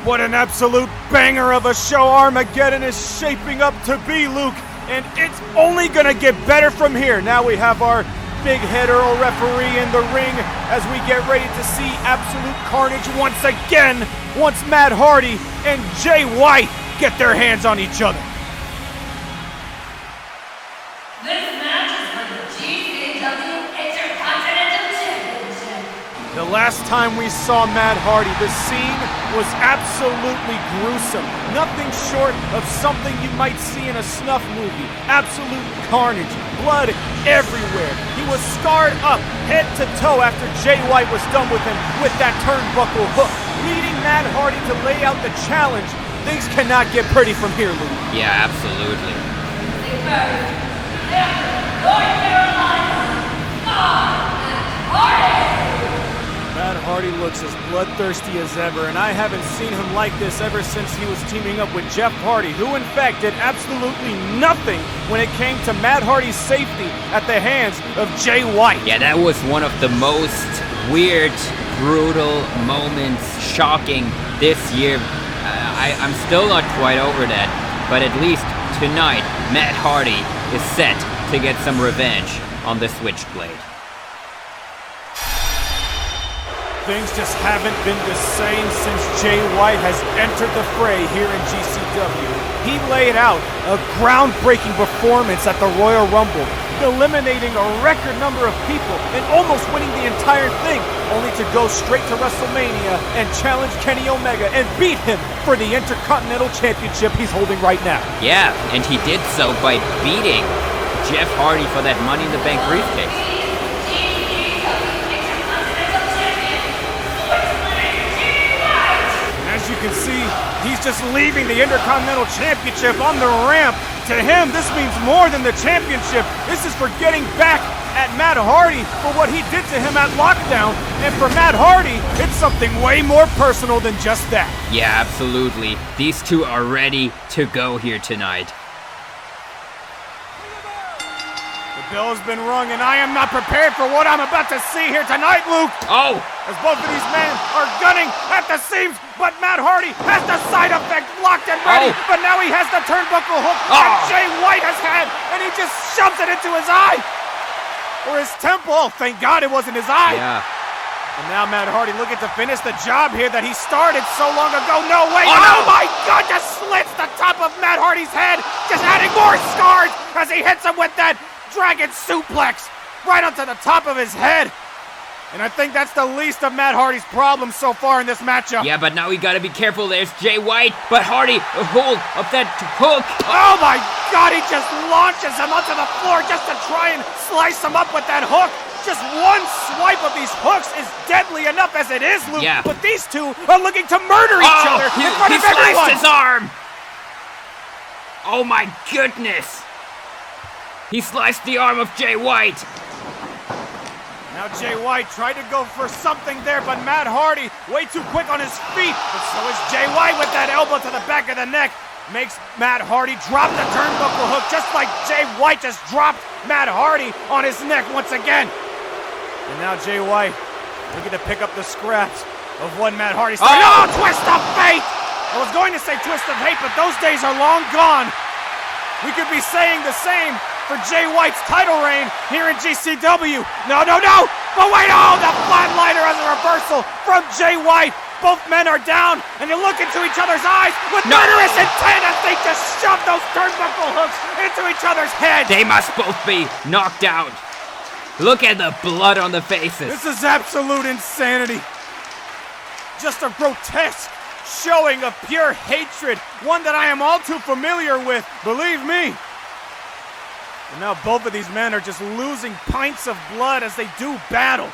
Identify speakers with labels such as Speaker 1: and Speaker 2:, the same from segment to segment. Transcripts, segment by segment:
Speaker 1: What an absolute banger of a show Armageddon is shaping up to be, Luke. And it's only going to get better from here. Now we have our big head Earl referee in the ring as we get ready to see absolute carnage once again. Once Matt Hardy and Jay White get their hands on each other.
Speaker 2: This match is for the GCW Intercontinental Championship.
Speaker 1: The last time we saw Matt Hardy, the scene was absolutely gruesome. Nothing short of something you might see in a snuff movie. Absolute carnage, blood everywhere. He was scarred up head to toe after Jay White was done with him with that turnbuckle hook, leading Matt Hardy to lay out the challenge. Things cannot get pretty from here, Luke.
Speaker 3: Yeah, absolutely.
Speaker 2: North Carolina, Matt Hardy.
Speaker 1: Matt Hardy looks as bloodthirsty as ever, and I haven't seen him like this ever since he was teaming up with Jeff Hardy, who in fact did absolutely nothing when it came to Matt Hardy's safety at the hands of Jay White.
Speaker 3: Yeah, that was one of the most weird, brutal moments, shocking this year. I'm still not quite over that, but at least tonight, Matt Hardy is set to get some revenge on the Switchblade.
Speaker 1: Things just haven't been the same since Jay White has entered the fray here in GCW. He laid out a groundbreaking performance at the Royal Rumble, eliminating a record number of people and almost winning the entire thing, only to go straight to WrestleMania and challenge Kenny Omega and beat him for the Intercontinental Championship he's holding right now.
Speaker 3: Yeah, and he did so by beating Jeff Hardy for that Money in the Bank briefcase.
Speaker 1: As you can see, he's just leaving the Intercontinental Championship on the ramp. To him, this means more than the championship. This is for getting back at Matt Hardy for what he did to him at Lockdown. And for Matt Hardy, it's something way more personal than just that.
Speaker 3: Yeah, absolutely. These two are ready to go here tonight.
Speaker 1: The bell has been rung, and I am not prepared for what I'm about to see here tonight, Luke.
Speaker 3: Oh!
Speaker 1: As both of these men are gunning at the seams, but Matt Hardy has the side effect locked and ready, but now he has the turnbuckle hook that Jay White has had, and he just shoves it into his eye. Or his temple. Oh, thank God it wasn't his eye.
Speaker 3: Yeah.
Speaker 1: And now Matt Hardy looking to finish the job here that he started so long ago. No way.
Speaker 3: Oh, no.
Speaker 1: My God, just slits the top of Matt Hardy's head, just adding more scars as he hits him with that dragon suplex right onto the top of his head. And I think that's the least of Matt Hardy's problems so far in this matchup.
Speaker 3: Yeah, but now we gotta be careful. There's Jay White, but Hardy, a hold of that hook.
Speaker 1: Oh my God, he just launches him onto the floor just to try and slice him up with that hook. Just one swipe of these hooks is deadly enough as it is, Luke.
Speaker 3: Yeah.
Speaker 1: But these two are looking to murder each other in front
Speaker 3: he
Speaker 1: of everyone.
Speaker 3: sliced his arm. Oh my goodness. He sliced the arm of Jay White.
Speaker 1: Now Jay White tried to go for something there, but Matt Hardy way too quick on his feet. But so is Jay White with that elbow to the back of the neck. Makes Matt Hardy drop the turnbuckle hook just like Jay White just dropped Matt Hardy on his neck once again. And now Jay White looking to pick up the scraps of what Matt Hardy started. Oh, twist of fate! I was going to say twist of hate, but those days are long gone. We could be saying the same for Jay White's title reign here in GCW. No! But wait, the flatliner as a reversal from Jay White. Both men are down, and they look into each other's eyes with murderous intent as they just shove those turnbuckle hooks into each other's heads.
Speaker 3: They must both be knocked out. Look at the blood on the faces.
Speaker 1: This is absolute insanity. Just a grotesque showing of pure hatred, one that I am all too familiar with, believe me. And now both of these men are just losing pints of blood as they do battle.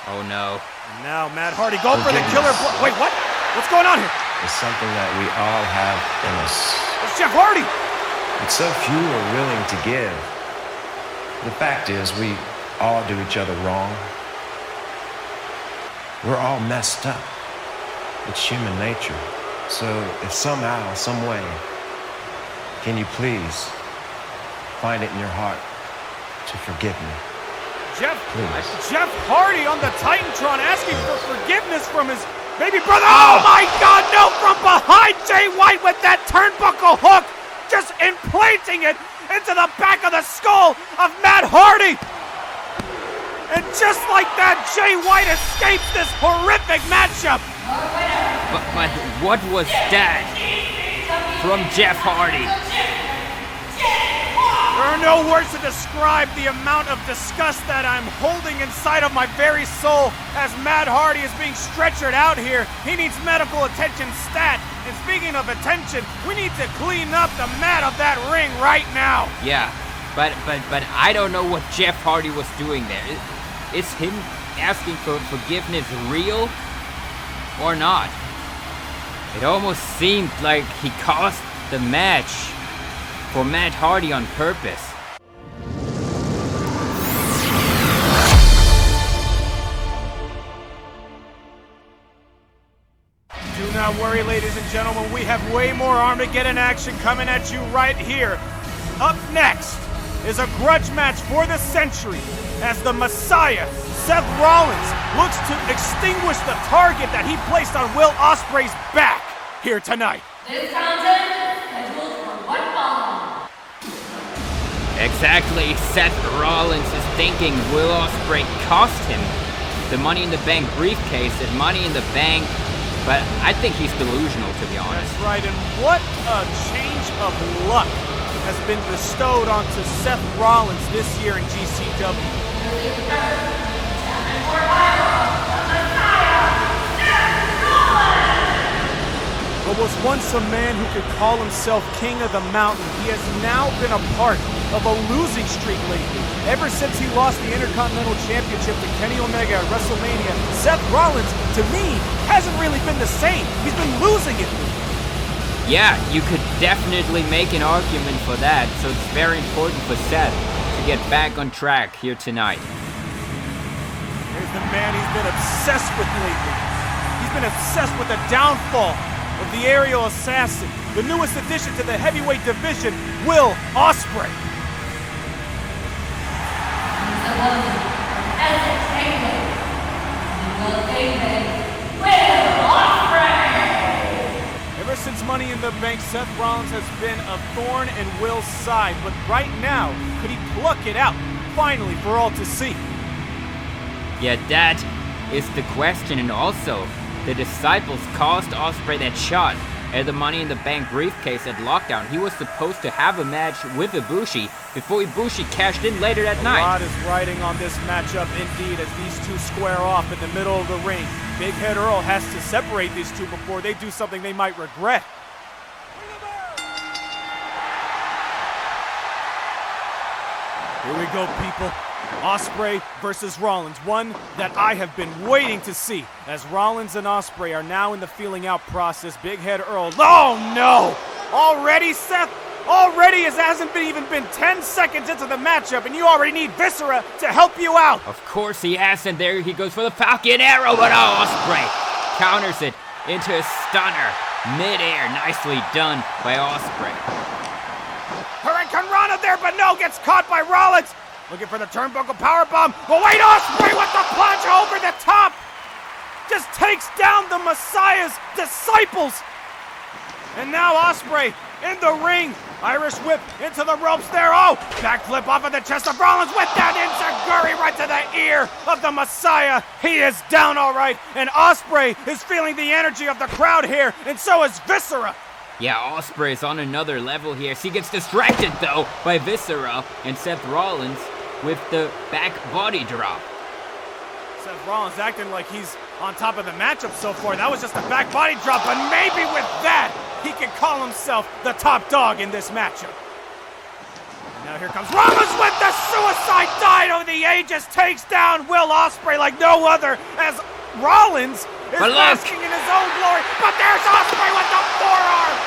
Speaker 3: Oh no.
Speaker 1: And now Matt Hardy going for the killer blow. Wait, what? What's going on here?
Speaker 4: It's something that we all have in us.
Speaker 1: It's Jeff Hardy.
Speaker 4: But so few are willing to give. The fact is, we all do each other wrong. We're all messed up. It's human nature. So if somehow, some way, can you please find it in your heart to forgive me?
Speaker 1: Jeff Hardy on the Titantron asking for forgiveness from his Baby brother, oh my God, no, from behind Jay White with that turnbuckle hook, just implanting it into the back of the skull of Matt Hardy. And just like that, Jay White escapes this horrific matchup.
Speaker 3: But what was that from Jeff Hardy?
Speaker 1: There are no words to describe the amount of disgust that I'm holding inside of my very soul as Matt Hardy is being stretchered out here. He needs medical attention stat. And speaking of attention, we need to clean up the mat of that ring right now.
Speaker 3: Yeah, but I don't know what Jeff Hardy was doing there. Is him asking for forgiveness real or not? It almost seemed like he caused the match for Matt Hardy on purpose.
Speaker 1: Do not worry, ladies and gentlemen, we have way more Armageddon action coming at you right here. Up next is a grudge match for the century as the Messiah, Seth Rollins, looks to extinguish the target that he placed on Will Ospreay's back here tonight.
Speaker 2: This contest is scheduled for one fall.
Speaker 3: Exactly, Seth Rollins is thinking Will Ospreay cost him the Money in the Bank briefcase at Money in the Bank, but I think he's delusional, to be honest.
Speaker 1: That's right, and what a change of luck has been bestowed onto Seth Rollins this year in GCW. What was once a man who could call himself King of the Mountain, he has now been a part of a losing streak lately. Ever since he lost the Intercontinental Championship to Kenny Omega at WrestleMania, Seth Rollins, to me, hasn't really been the same. He's been losing it.
Speaker 3: Yeah, you could definitely make an argument for that, so it's very important for Seth to get back on track here tonight.
Speaker 1: Here's the man he's been obsessed with lately. He's been obsessed with the downfall of the aerial assassin, the newest addition to the heavyweight division, Will Ospreay. Ever since Money in the Bank, Seth Rollins has been a thorn in Will's side, but right now, could he pluck it out, finally, for all to see?
Speaker 3: Yeah, that is the question, and also, the Disciples caused Ospreay that shot at the Money in the Bank briefcase at Lockdown. He was supposed to have a match with Ibushi before Ibushi cashed in later that night.
Speaker 1: A lot is riding on this matchup indeed as these two square off in the middle of the ring. Big Head Earl has to separate these two before they do something they might regret. Here we go, people. Ospreay versus Rollins, one that I have been waiting to see, as Rollins and Ospreay are now in the feeling out process. Big Head Earl, oh no! Already, Seth? Already, it hasn't even been 10 seconds into the matchup, and you already need Viscera to help you out.
Speaker 3: Of course he has, and there he goes for the Falcon Arrow, but Ospreay counters it into a stunner mid-air. Nicely done by Ospreay.
Speaker 1: Hurricane Rana there, but no, gets caught by Rollins. Looking for the turnbuckle powerbomb. But wait, Ospreay with the punch over the top. Just takes down the Messiah's disciples. And now Ospreay in the ring. Irish whip into the ropes there. Oh, backflip off of the chest of Rollins with that enziguri right to the ear of the Messiah. He is down all right. And Ospreay is feeling the energy of the crowd here. And so is Viscera.
Speaker 3: Yeah, Ospreay is on another level here. He gets distracted, though, by Viscera and Seth Rollins with the back body drop.
Speaker 1: Seth Rollins acting like he's on top of the matchup so far. That was just a back body drop, but maybe with that, he can call himself the top dog in this matchup. And now here comes Rollins with the suicide dive over the ages, takes down Will Ospreay like no other, as Rollins is basking in his own glory. But there's Ospreay with the forearm.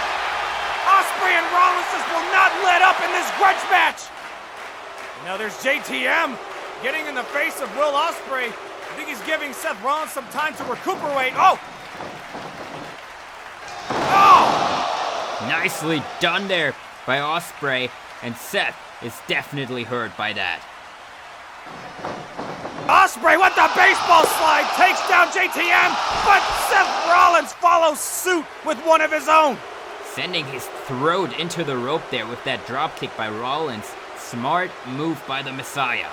Speaker 1: Ospreay and Rollins just will not let up in this grudge match. And now there's JTM getting in the face of Will Ospreay. I think he's giving Seth Rollins some time to recuperate. Oh! Oh!
Speaker 3: Nicely done there by Ospreay, and Seth is definitely hurt by that.
Speaker 1: Ospreay with the baseball slide takes down JTM, but Seth Rollins follows suit with one of his own.
Speaker 3: Sending his throat into the rope there with that dropkick by Rollins. Smart move by the Messiah.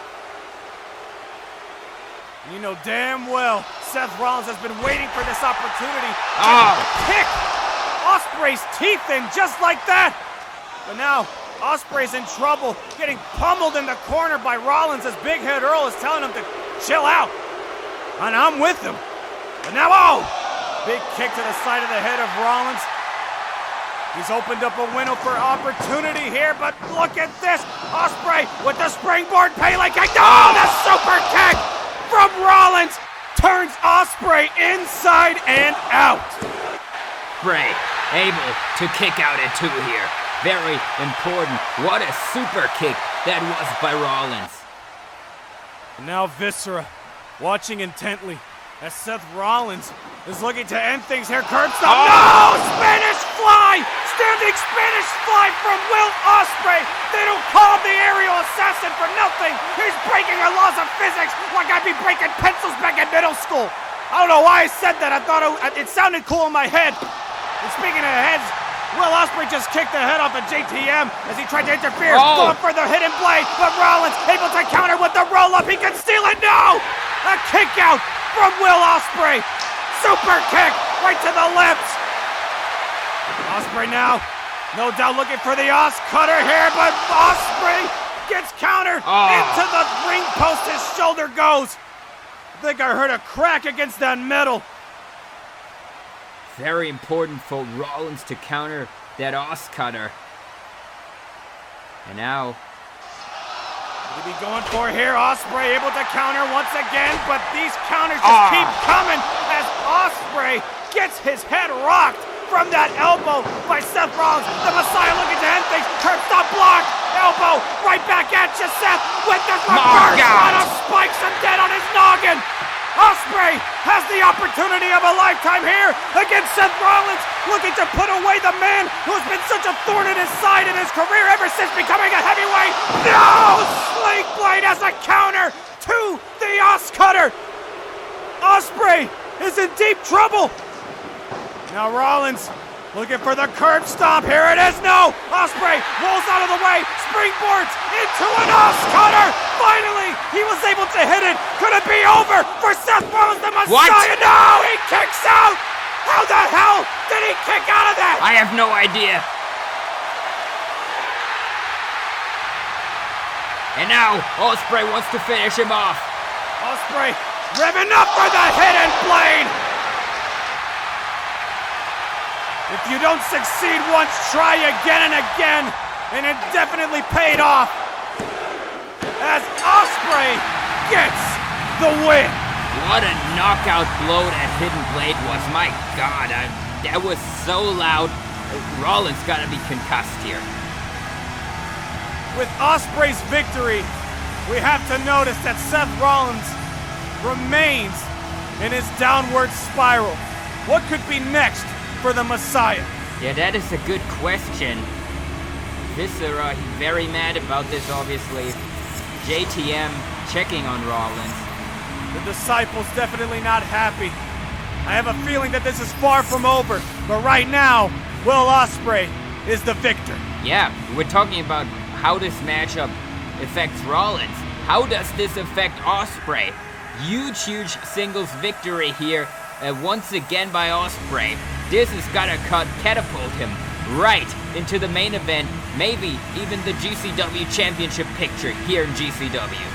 Speaker 1: You know damn well Seth Rollins has been waiting for this opportunity. Kick Ospreay's teeth in just like that. But now Ospreay's in trouble, getting pummeled in the corner by Rollins as Big Head Earl is telling him to chill out. And I'm with him. But now, big kick to the side of the head of Rollins. He's opened up a window for opportunity here, but look at this. Ospreay with the springboard Pele kick. Oh, the super kick from Rollins turns Ospreay inside and out.
Speaker 3: Bray able to kick out at 2 here. Very important. What a super kick that was by Rollins.
Speaker 1: And now Viscera watching intently as Seth Rollins is looking to end things here. Curb stop. No! Spanish fly! Standing Spanish fly from Will Ospreay. They don't call him the aerial assassin for nothing. He's breaking the laws of physics like I'd be breaking pencils back in middle school. I don't know why I said that. I thought it sounded cool in my head. And speaking of heads, Will Ospreay just kicked the head off of JTM as he tried to interfere, going for the hidden blade, but Rollins able to counter with the roll-up. He can steal it. No! A kick out from Will Ospreay. Super kick right to the lips. Ospreay now, no doubt looking for the Os cutter here, but Ospreay gets countered into the ring post. His shoulder goes. I think I heard a crack against that metal.
Speaker 3: Very important for Rollins to counter that Os cutter. And now,
Speaker 1: what he be going for here? Ospreay able to counter once again, but these counters just keep coming as Ospreay gets his head rocked from that elbow by Seth Rollins. The Messiah looking to end things. Curb stop block. Elbow right back at you, Seth, with the reverse on of spikes and dead on his noggin. Ospreay has the opportunity of a lifetime here against Seth Rollins, looking to put away the man who's been such a thorn in his side in his career ever since becoming a heavyweight. No! Sling blade as a counter to the Os cutter. Ospreay is in deep trouble. Now Rollins looking for the curb stomp. Here it is. No! Ospreay rolls out of the way, springboards into an Os cutter. Finally, he was able to hit it. Could it be over for Seth Rollins, the Messiah?
Speaker 3: What?
Speaker 1: No! He kicks out! How the hell did he kick out of that?
Speaker 3: I have no idea. And now, Ospreay wants to finish him off.
Speaker 1: Ospreay revving up for the hidden blade. If you don't succeed once, try again and again. And it definitely paid off as Ospreay gets the win.
Speaker 3: What a knockout blow that hidden blade was. My God, that was so loud. Rollins got to be concussed here.
Speaker 1: With Ospreay's victory, we have to notice that Seth Rollins remains in his downward spiral. What could be next for the Messiah?
Speaker 3: Yeah, that is a good question. Viscera, he's very mad about this, obviously. JTM checking on Rollins.
Speaker 1: The disciples definitely not happy. I have a feeling that this is far from over, but right now, Will Ospreay is the victor.
Speaker 3: Yeah, we're talking about how this matchup affects Rollins. How does this affect Ospreay? Huge singles victory here, once again by Ospreay. This is gonna catapult him right into the main event, maybe even the GCW championship picture here in GCW.